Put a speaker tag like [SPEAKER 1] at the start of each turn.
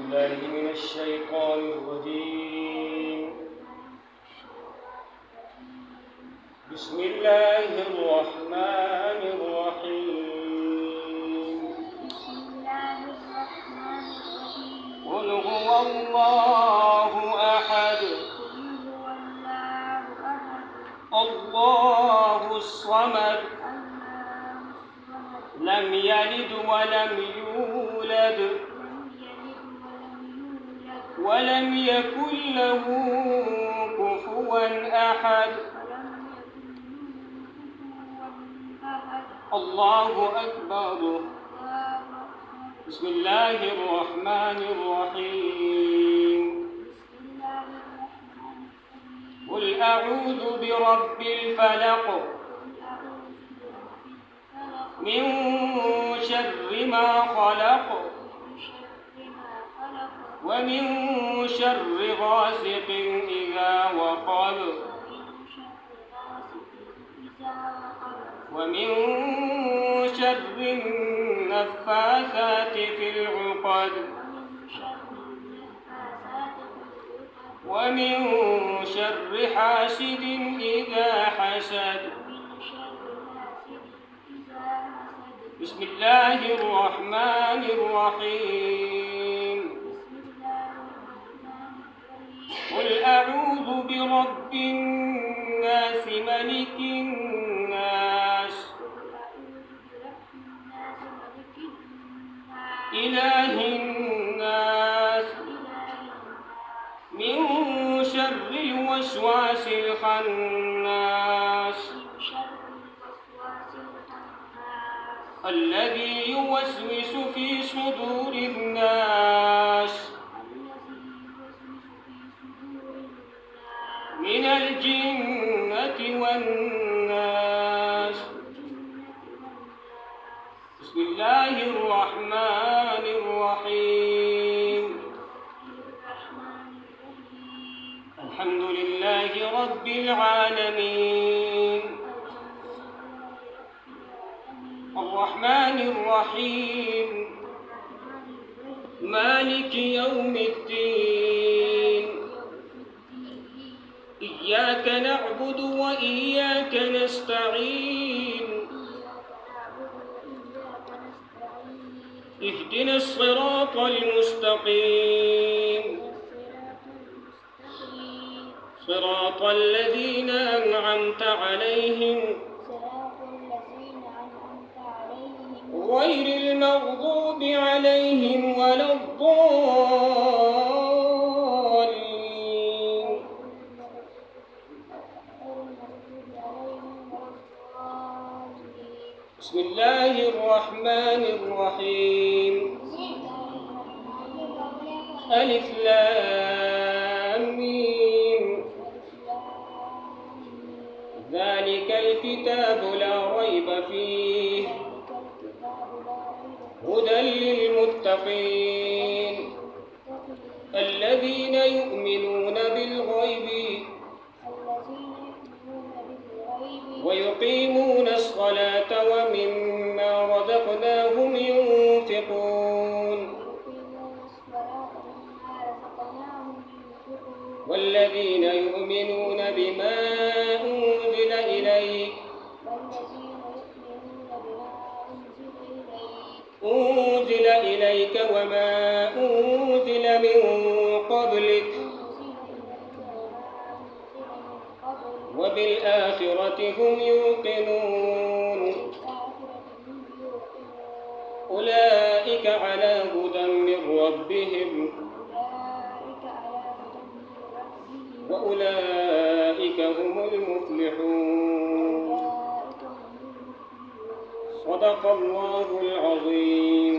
[SPEAKER 1] بالله من الشيطان الرجيم. بسم الله الرحمن الرحيم. قل هو الله أحد الله الصمد لم يلد ولم يولد ولم يكن له كفوا أحد. الله أكبر. بسم الله الرحمن الرحيم. قل أعوذ برب الفلق من شر ما خلق ومن شر غاسق إذا وقب ومن شر النفاثات في العقد ومن شر حاسد إذا حسد. بسم الله الرحمن الرحيم. قل أعوذ برب الناس ملك الناس إله الناس من شر الوسواس الخناس الذي يوسوس في صدور الناس من الجنة والناس. بسم الله الرحمن الرحيم. الحمد لله رب العالمين الرحمن الرحيم مالك يوم الدين. إياك نعبد وإياك نستعين. اهدنا الصراط المستقيم صراط الذين أنعمت عليهم غير المغضوب عليهم ولا الضالين. بسم الله الرحمن الرحيم. ألف لام ميم. ذلك الكتاب لا ريب فيه هدى للمتقين الذين يؤمنون بالغيب ويقيمون الصلاة ومما رزقناهم ينفقون والذين يؤمنون بما أنزل إليك وما أنزل من قبلك وبالآخرة هم يوقنون أولئك على هدى من ربهم وأولئك هم المفلحون. صدق الله العظيم.